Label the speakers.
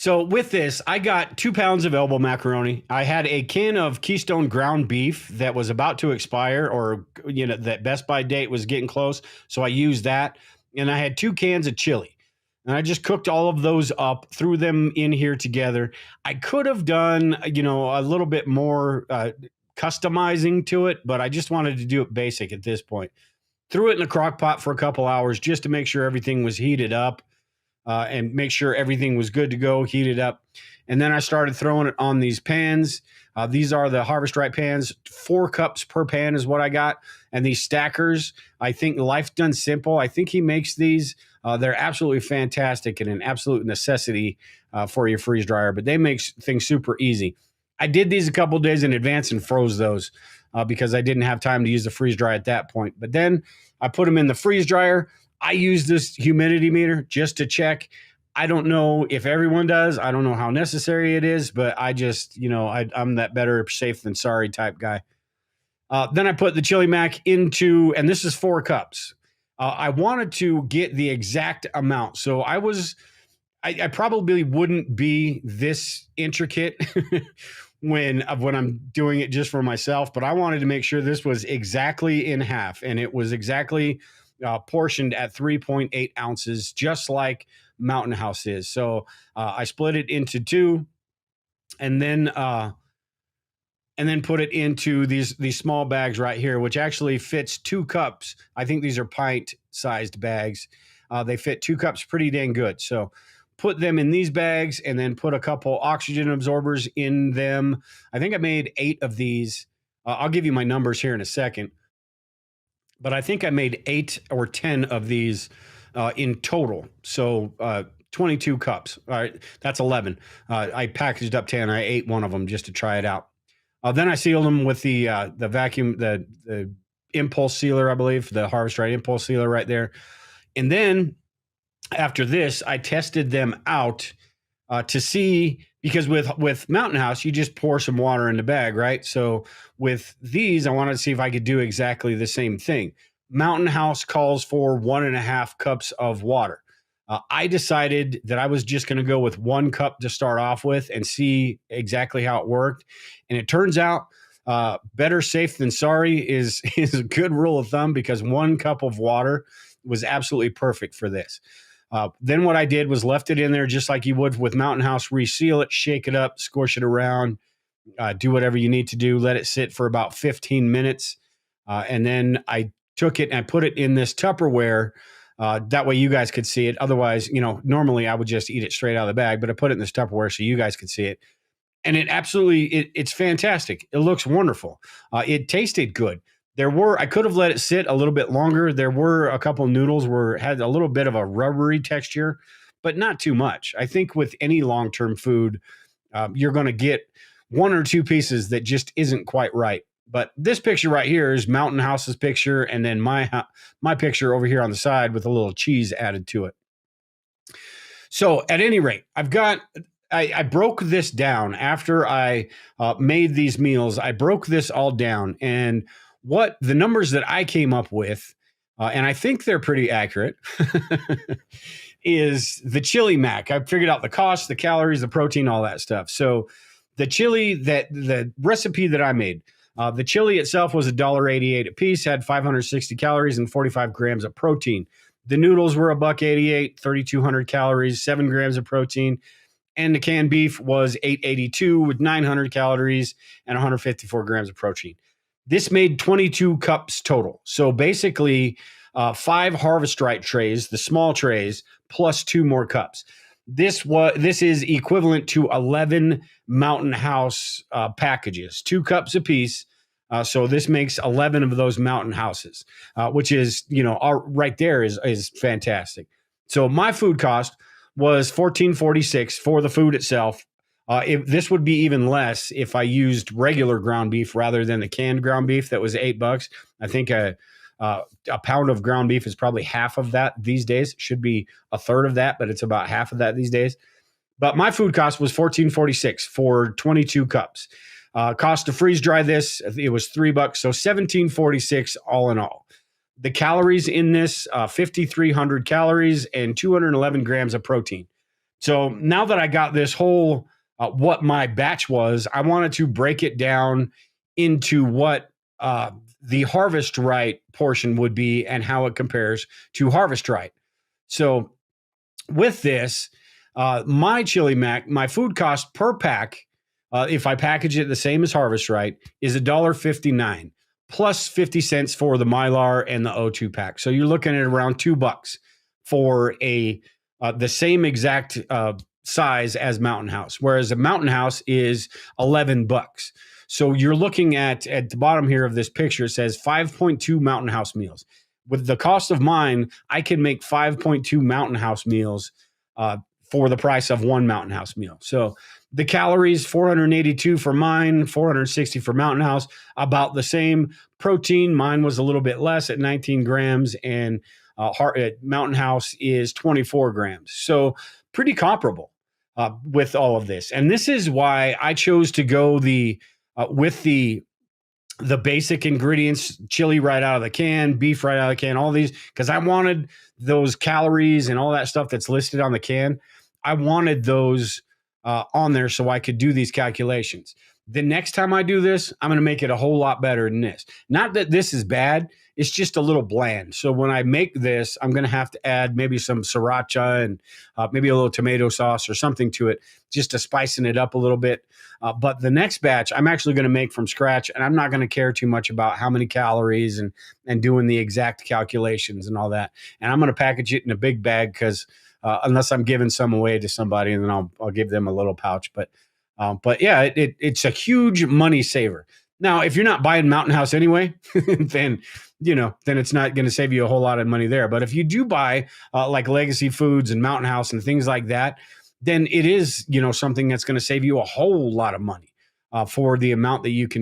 Speaker 1: So with this, I got 2 pounds of elbow macaroni. I had a can of Keystone ground beef that was about to expire, or that Best By date was getting close. So I used that, and I had 2 cans of chili, and I just cooked all of those up, threw them in here together. I could have done, a little bit more customizing to it, but I just wanted to do it basic at this point. Threw it in the crock pot for a couple hours just to make sure everything was heated up, and make sure everything was good to go, heated up. And then I started throwing it on these pans. These are the Harvest Right pans. 4 cups per pan is what I got. And these stackers, I think Life Done Simple, I think he makes these. They're absolutely fantastic and an absolute necessity for your freeze dryer, but they make things super easy. I did these a couple days in advance and froze those because I didn't have time to use the freeze dryer at that point. But then I put them in the freeze dryer. I use this humidity meter just to check. I don't know if everyone does. I don't know how necessary it is, but I just, I'm that better safe than sorry type guy. Then I put the chili mac into, and this is 4 cups. I wanted to get the exact amount. So I probably wouldn't be this intricate when I'm doing it just for myself, but I wanted to make sure this was exactly in half, and it was exactly portioned at 3.8 ounces, just like Mountain House is. So I split it into 2, and then put it into these small bags right here, which actually fits 2 cups. I think these are pint-sized bags. They fit 2 cups pretty dang good. So put them in these bags, and then put a couple oxygen absorbers in them. I think I made 8 of these. I'll give you my numbers here in a second. But I think I made 8 or 10 of these in total. So 22 cups. All right, that's 11. I packaged up 10. I ate one of them just to try it out. Then I sealed them with the vacuum, the impulse sealer, I believe, the Harvest Right impulse sealer right there. And then after this, I tested them out to see, because with Mountain House, you just pour some water in the bag, right? So with these, I wanted to see if I could do exactly the same thing. Mountain House calls for 1.5 cups of water. I decided that I was just going to go with 1 cup to start off with and see exactly how it worked. And it turns out better safe than sorry is a good rule of thumb, because 1 cup of water was absolutely perfect for this. Then what I did was left it in there just like you would with Mountain House. Reseal it, shake it up, squish it around, do whatever you need to do. Let it sit for about 15 minutes. And then I took it and I put it in this Tupperware. That way you guys could see it. Otherwise, normally I would just eat it straight out of the bag, but I put it in this Tupperware so you guys could see it. And it's fantastic. It looks wonderful. It tasted good. I could have let it sit a little bit longer. There were a couple of noodles had a little bit of a rubbery texture, but not too much. I think with any long-term food, you're going to get 1 or 2 pieces that just isn't quite right. But this picture right here is Mountain House's picture, and then my picture over here on the side with a little cheese added to it. So at any rate, I broke this down after I made these meals. I broke this all down, and what the numbers that I came up with, and I think they're pretty accurate, is the chili mac. I figured out the cost, the calories, the protein, all that stuff. So the chili, the recipe that I made, the chili itself was $1.88 a piece, had 560 calories and 45 grams of protein. The noodles were $1.88, 3,200 calories, 7 grams of protein. And the canned beef was $8.82 with 900 calories and 154 grams of protein. This made 22 cups total. So basically 5 Harvest Right trays, the small trays, plus 2 more cups. This is equivalent to 11 Mountain House packages, 2 cups apiece. So this makes 11 of those Mountain Houses, which is, right there is fantastic. So my food cost was $14.46 for the food itself. This would be even less if I used regular ground beef rather than the canned ground beef that was $8. I think a pound of ground beef is probably half of that these days. It should be a third of that, but it's about half of that these days. But my food cost was $14.46 for 22 cups. Cost to freeze dry this, it was $3, so $17.46 all in all. The calories in this, 5,300 calories and 211 grams of protein. So now that I got this whole what my batch was, I wanted to break it down into what the harvest right portion would be and how it compares to harvest right. So with this, my chili mac, my food cost per pack, if I package it the same as Harvest Right, is $1.59 plus 50 cents for the Mylar and the O2 pack. So you're looking at around $2 for a the same exact size as Mountain House, whereas a Mountain House is $11. So you're looking at the bottom here of this picture, it says 5.2 Mountain House meals. With the cost of mine, I can make 5.2 Mountain House meals for the price of one Mountain House meal. So the calories, 482 for mine, 460 for Mountain House, about the same. Protein, mine was a little bit less at 19 grams, and Mountain House is 24 grams. So pretty comparable with all of this. And this is why I chose to go with the basic ingredients, chili right out of the can, beef right out of the can, all these, because I wanted those calories and all that stuff that's listed on the can. I wanted those on there so I could do these calculations. The next time I do this, I'm going to make it a whole lot better than this. Not that this is bad, it's just a little bland. So when I make this, I'm going to have to add maybe some sriracha and maybe a little tomato sauce or something to it, just to spicing it up a little bit. But the next batch, I'm actually going to make from scratch, and I'm not going to care too much about how many calories and doing the exact calculations and all that. And I'm going to package it in a big bag because unless I'm giving some away to somebody, and then I'll give them a little pouch. But yeah, it's a huge money saver. Now, if you're not buying Mountain House anyway, then it's not going to save you a whole lot of money there. But if you do buy like Legacy Foods and Mountain House and things like that, then it is something that's going to save you a whole lot of money for the amount that you can